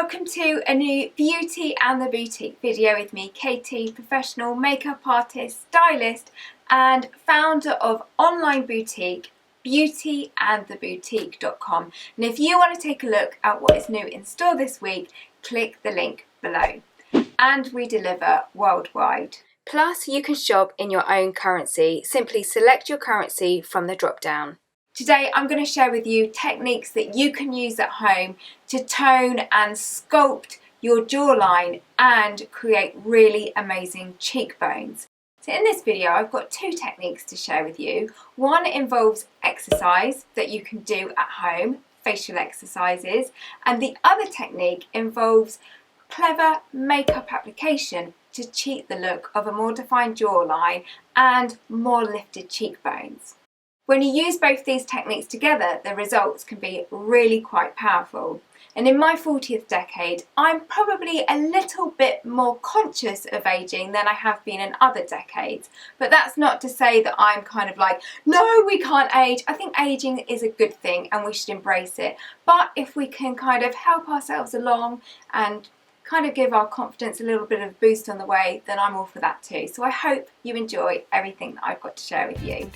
Welcome to a new Beauty and the Boutique video with me, Katie, professional makeup artist, stylist and founder of online boutique beautyandtheboutique.com. And if you want to take a look at what is new in store this week, click the link below. And we deliver worldwide. Plus you can shop in your own currency. Simply select your currency from the drop down. Today I'm going to share with you techniques that you can use at home to tone and sculpt your jawline and create really amazing cheekbones. So in this video I've got two techniques to share with you. One involves exercise that you can do at home, facial exercises, and the other technique involves clever makeup application to cheat the look of a more defined jawline and more lifted cheekbones. When you use both these techniques together, the results can be really quite powerful. And in my 40th decade, I'm probably a little bit more conscious of aging than I have been in other decades. But that's not to say that I'm kind of like, no, we can't age. I think aging is a good thing and we should embrace it. But if we can kind of help ourselves along and kind of give our confidence a little bit of a boost on the way, then I'm all for that too. So I hope you enjoy everything that I've got to share with you.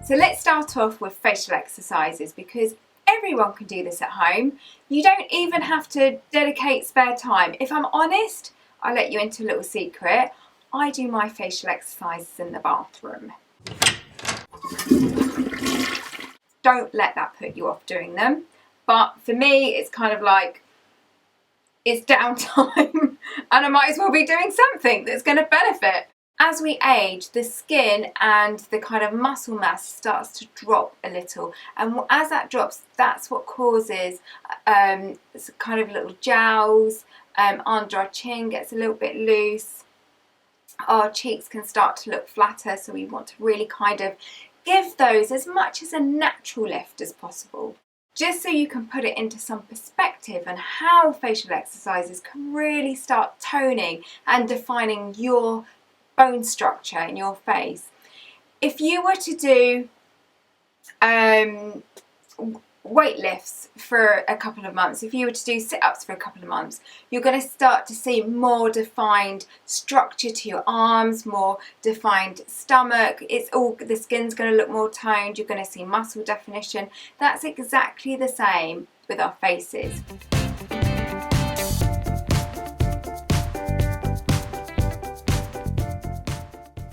So let's start off with facial exercises because everyone can do this at home. You don't even have to dedicate spare time. If I'm honest, I'll let you into a little secret. I do my facial exercises in the bathroom. Don't let that put you off doing them. But for me, it's kind of like, it's downtime and I might as well be doing something that's going to benefit. As we age, the skin and the kind of muscle mass starts to drop a little, and as that drops, that's what causes kind of little jowls under our chin, gets a little bit loose. Our cheeks can start to look flatter, so we want to really kind of give those as much as a natural lift as possible. Just so you can put it into some perspective and how facial exercises can really start toning and defining your bone structure in your face. If you were to do weight lifts for a couple of months, if you were to do sit-ups for a couple of months, you're going to start to see more defined structure to your arms, more defined stomach. The skin's going to look more toned. You're going to see muscle definition. That's exactly the same with our faces.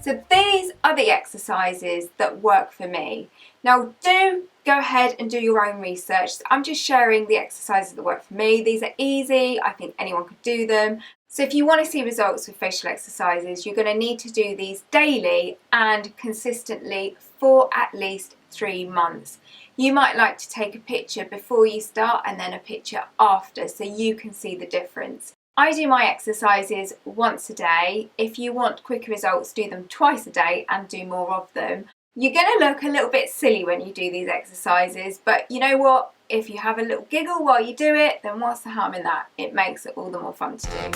So these are the exercises that work for me. Now do go ahead and do your own research. I'm just sharing the exercises that work for me. These are easy, I think anyone could do them. So if you want to see results with facial exercises, you're going to need to do these daily and consistently for at least 3 months. You might like to take a picture before you start and then a picture after so you can see the difference. I do my exercises once a day. If you want quicker results, do them twice a day and do more of them. You're going to look a little bit silly when you do these exercises, but you know what? If you have a little giggle while you do it, then what's the harm in that? It makes it all the more fun to do.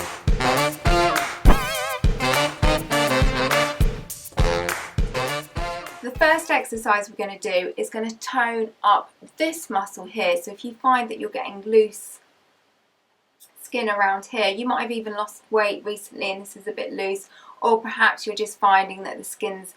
The first exercise we're going to do is going to tone up this muscle here. So if you find that you're getting loose skin around here, you might have even lost weight recently and this is a bit loose, or perhaps you're just finding that the skin's,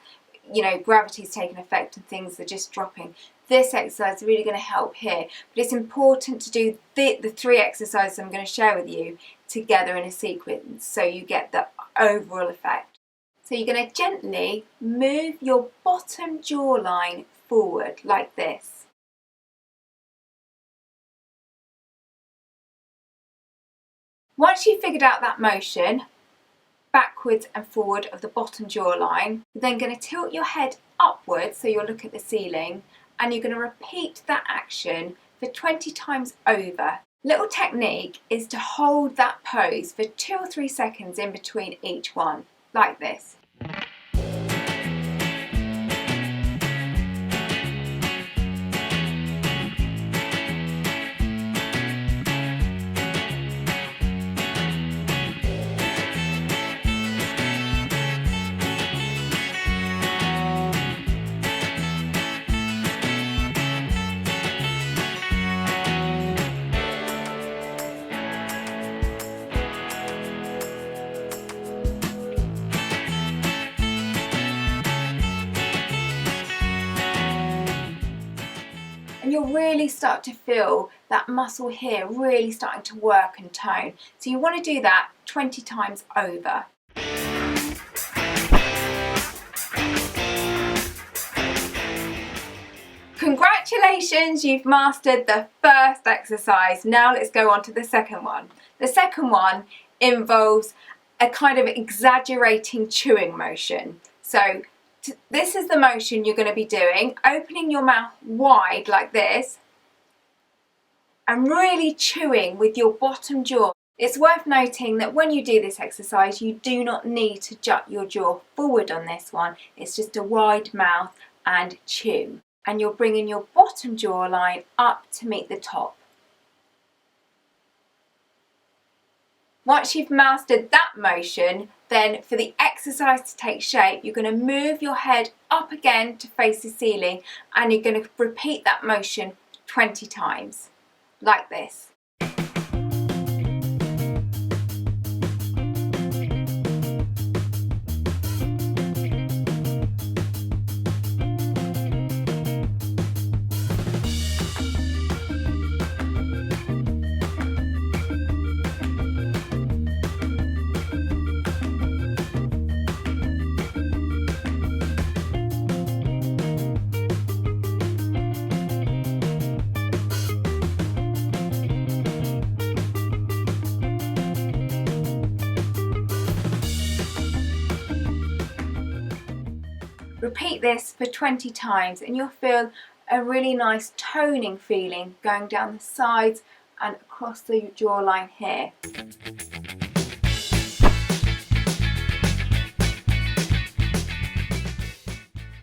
gravity's taking effect and things are just dropping. This exercise is really going to help here, but it's important to do the 3 exercises I'm going to share with you together in a sequence so you get the overall effect. So you're going to gently move your bottom jawline forward like this. Once you've figured out that motion, backwards and forward of the bottom jawline, you're then going to tilt your head upwards so you'll look at the ceiling, and you're going to repeat that action for 20 times over. Little technique is to hold that pose for 2 or 3 seconds in between each one, like this. you'll really start to feel that muscle here really starting to work and tone. So you want to do that 20 times over. Congratulations, you've mastered the first exercise. Now let's go on to the second one. The second one involves a kind of exaggerating chewing motion. So this is the motion you're going to be doing, opening your mouth wide like this and really chewing with your bottom jaw. It's worth noting that when you do this exercise, you do not need to jut your jaw forward on this one. It's just a wide mouth and chew. And you're bringing your bottom jawline up to meet the top. Once you've mastered that motion, then for the exercise to take shape, you're going to move your head up again to face the ceiling, and you're going to repeat that motion 20 times, like this. Repeat this for 20 times and you'll feel a really nice toning feeling going down the sides and across the jawline here.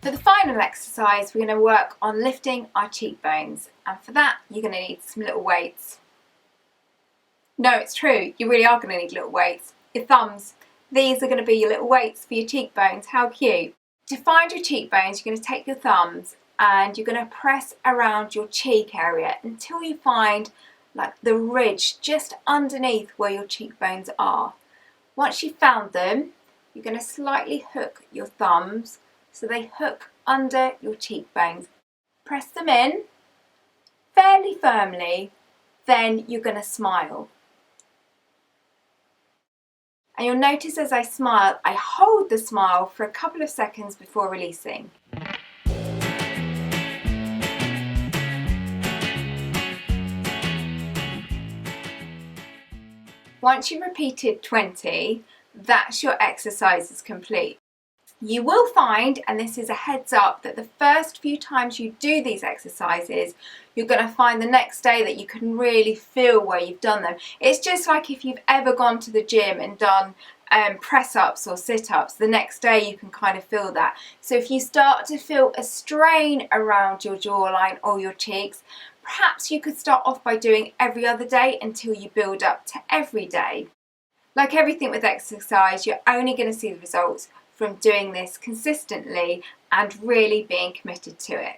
For the final exercise, we're going to work on lifting our cheekbones, and for that you're going to need some little weights. No, it's true, you really are going to need little weights. Your thumbs, these are going to be your little weights for your cheekbones. How cute. To find your cheekbones, you're going to take your thumbs and you're going to press around your cheek area until you find like the ridge just underneath where your cheekbones are. Once you've found them, you're going to slightly hook your thumbs so they hook under your cheekbones. Press them in fairly firmly, then you're going to smile. And you'll notice as I smile, I hold the smile for a couple of seconds before releasing. Once you've repeated 20, that's your exercise complete. You will find, and this is a heads up, that the first few times you do these exercises, you're going to find the next day that you can really feel where you've done them. It's just like if you've ever gone to the gym and done press-ups or sit-ups, the next day you can kind of feel that. So if you start to feel a strain around your jawline or your cheeks, perhaps you could start off by doing every other day until you build up to every day. Like everything with exercise, you're only going to see the results from doing this consistently and really being committed to it.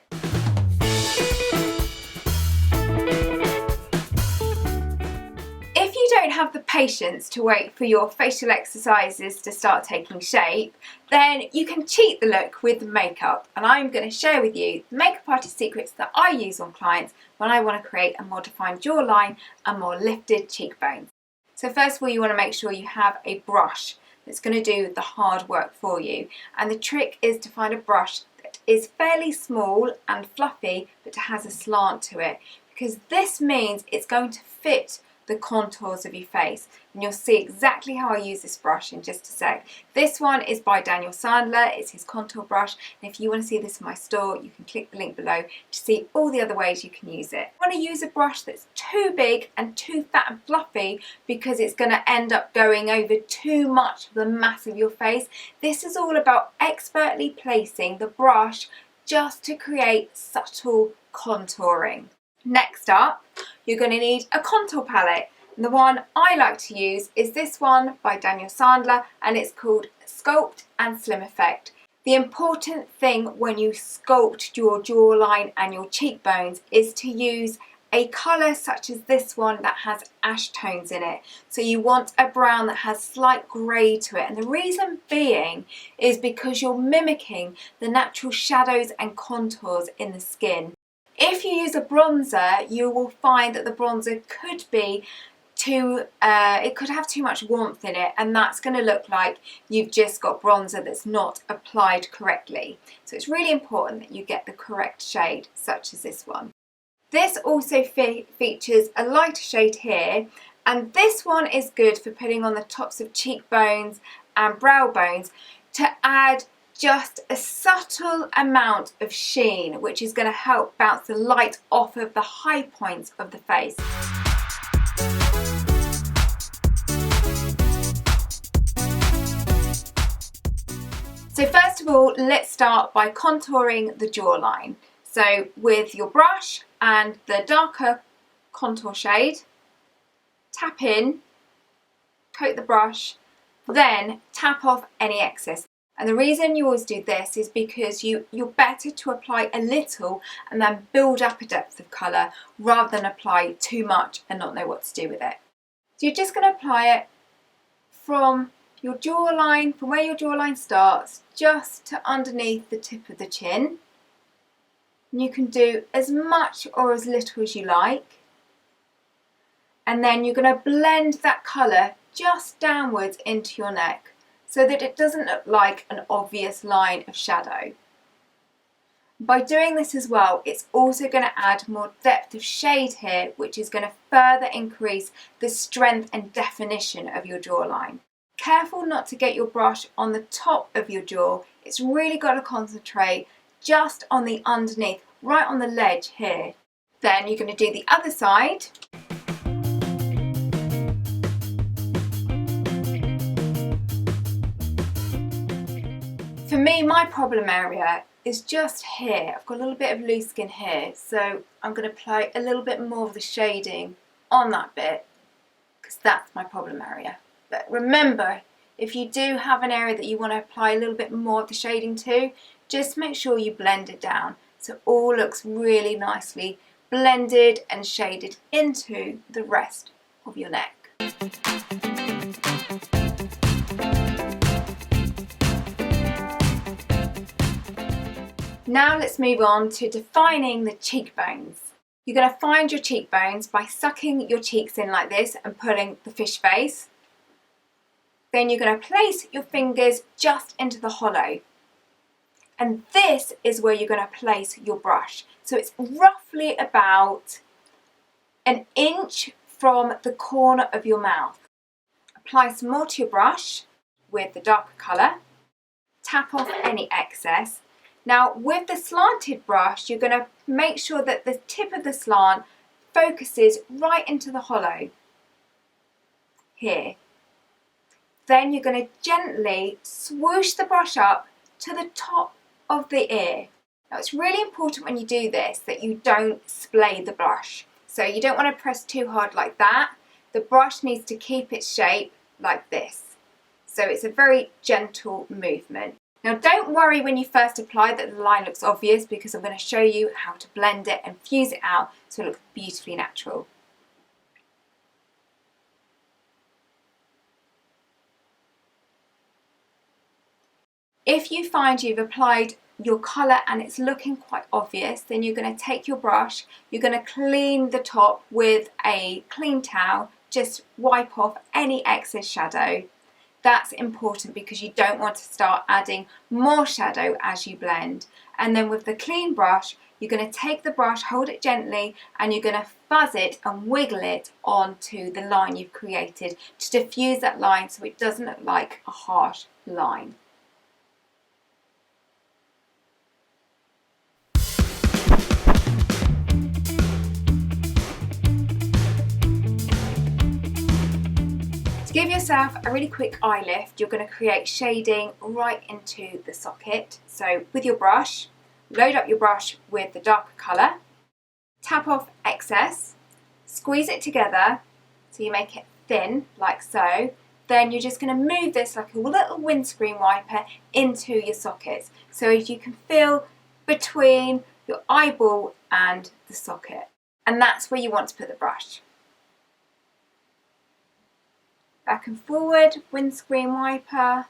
If you don't have the patience to wait for your facial exercises to start taking shape, then you can cheat the look with makeup, and I'm going to share with you the makeup artist secrets that I use on clients when I want to create a more defined jawline and more lifted cheekbones. So first of all, you want to make sure you have a brush that's going to do the hard work for you, and the trick is to find a brush that is fairly small and fluffy but has a slant to it, because this means it's going to fit the contours of your face, and you'll see exactly how I use this brush in just a sec. This one is by Daniel Sandler, it's his contour brush, and if you want to see this in my store, you can click the link below to see all the other ways you can use it. You want to use a brush that's too big and too fat and fluffy because it's going to end up going over too much of the mass of your face. This is all about expertly placing the brush just to create subtle contouring. Next up, you're going to need a contour palette. And the one I like to use is this one by Daniel Sandler, and it's called Sculpt and Slim Effect. The important thing when you sculpt your jawline and your cheekbones is to use a colour such as this one that has ash tones in it. So you want a brown that has slight grey to it, and the reason being is because you're mimicking the natural shadows and contours in the skin. If If you use a bronzer, you will find that the bronzer could be it could have too much warmth in it, and that's going to look like you've just got bronzer that's not applied correctly. So it's really important that you get the correct shade, such as this one. This also features a lighter shade here, and this one is good for putting on the tops of cheekbones and brow bones to add just a subtle amount of sheen, which is going to help bounce the light off of the high points of the face. So first of all, let's start by contouring the jawline. So with your brush and the darker contour shade, tap in, coat the brush, then tap off any excess. And the reason you always do this is because you're better to apply a little and then build up a depth of colour rather than apply too much and not know what to do with it. So you're just going to apply it from your jawline, from where your jawline starts, just to underneath the tip of the chin. And you can do as much or as little as you like. And then you're going to blend that colour just downwards into your neck so that it doesn't look like an obvious line of shadow. By doing this as well, it's also going to add more depth of shade here, which is going to further increase the strength and definition of your jawline. Careful not to get your brush on the top of your jaw. It's really got to concentrate just on the underneath, right on the ledge here. Then you're going to do the other side. For me, my problem area is just here. I've got a little bit of loose skin here, so I'm going to apply a little bit more of the shading on that bit because that's my problem area. But remember, if you do have an area that you want to apply a little bit more of the shading to, just make sure you blend it down so it all looks really nicely blended and shaded into the rest of your neck. Now let's move on to defining the cheekbones. You're going to find your cheekbones by sucking your cheeks in like this and pulling the fish face. Then you're going to place your fingers just into the hollow. And this is where you're going to place your brush. So it's roughly about an inch from the corner of your mouth. Apply some more to your brush with the darker colour. Tap off any excess. Now with the slanted brush, you're going to make sure that the tip of the slant focuses right into the hollow here. Then you're going to gently swoosh the brush up to the top of the ear. Now it's really important when you do this that you don't splay the brush. So you don't want to press too hard like that. The brush needs to keep its shape like this. So it's a very gentle movement. Now don't worry when you first apply that the line looks obvious because I'm going to show you how to blend it and fuse it out so it looks beautifully natural. If you find you've applied your colour and it's looking quite obvious, then you're going to take your brush, you're going to clean the top with a clean towel, just wipe off any excess shadow. That's important because you don't want to start adding more shadow as you blend. And then with the clean brush, you're going to take the brush, hold it gently, and you're going to fuzz it and wiggle it onto the line you've created to diffuse that line so it doesn't look like a harsh line. To give yourself a really quick eye lift, you're going to create shading right into the socket. So with your brush, load up your brush with the darker colour, tap off excess, squeeze it together so you make it thin like so. Then you're just going to move this like a little windscreen wiper into your sockets so as you can feel between your eyeball and the socket. And that's where you want to put the brush. Back and forward, windscreen wiper.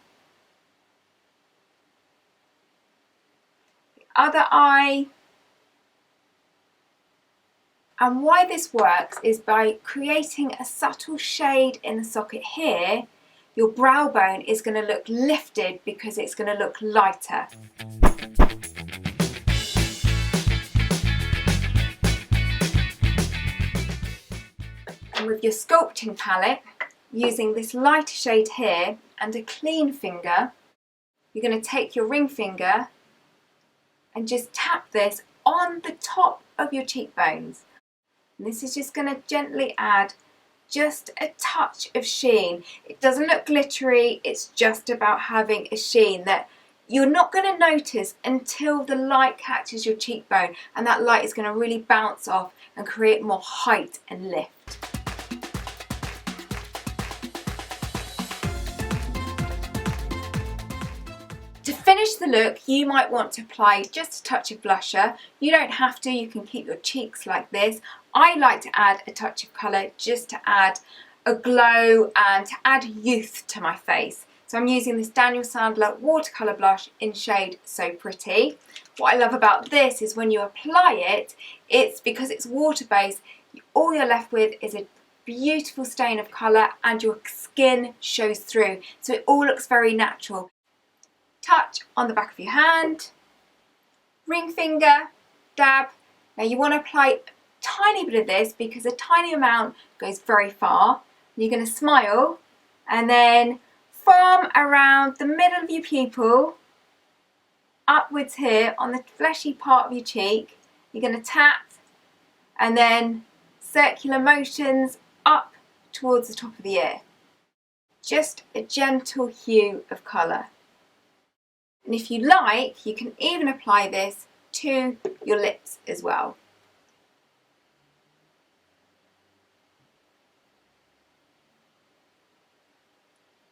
The other eye. And why this works is by creating a subtle shade in the socket here, your brow bone is going to look lifted because it's going to look lighter. And with your sculpting palette, using this lighter shade here and a clean finger, you're going to take your ring finger and just tap this on the top of your cheekbones. And this is just going to gently add just a touch of sheen. It doesn't look glittery, it's just about having a sheen that you're not going to notice until the light catches your cheekbone, and that light is going to really bounce off and create more height and lift. To finish the look, you might want to apply just a touch of blusher. You don't have to, you can keep your cheeks like this. I like to add a touch of colour just to add a glow and to add youth to my face. So I'm using this Daniel Sandler watercolour blush in shade So Pretty. What I love about this is when you apply it, it's because it's water based, all you're left with is a beautiful stain of colour and your skin shows through. So it all looks very natural. Touch on the back of your hand, ring finger, dab. Now you want to apply a tiny bit of this because a tiny amount goes very far. You're going to smile and then from around the middle of your pupil upwards here on the fleshy part of your cheek, you're going to tap and then circular motions up towards the top of the ear. Just a gentle hue of colour. And if you like, you can even apply this to your lips as well.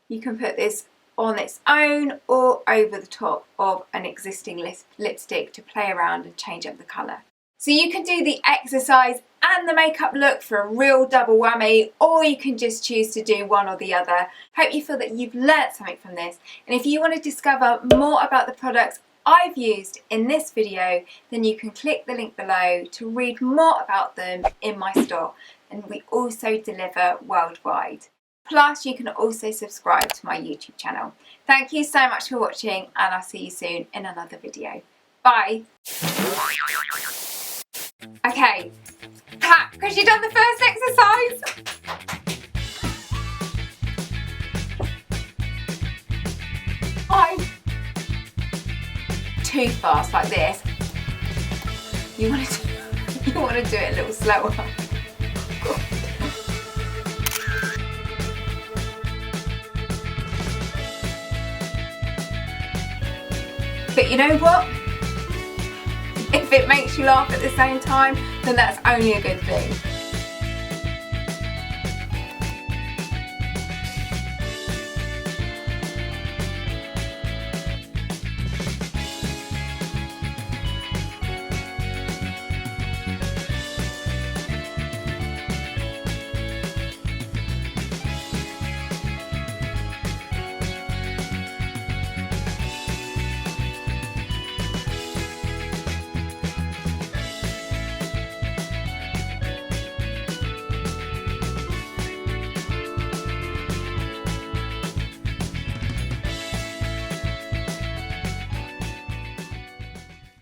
You can put this on its own or over the top of an existing lipstick to play around and change up the colour. So you can do the exercise and the makeup look for a real double whammy, or you can just choose to do one or the other. Hope you feel that you've learnt something from this, and if you want to discover more about the products I've used in this video, then you can click the link below to read more about them in my store, and we also deliver worldwide. Plus you can also subscribe to my YouTube channel. Thank you so much for watching, and I'll see you soon in another video. Bye! Okay, clap, because you've done the first exercise. Too fast like this. You want to do it a little slower. But you know what? If it makes you laugh at the same time, then that's only a good thing.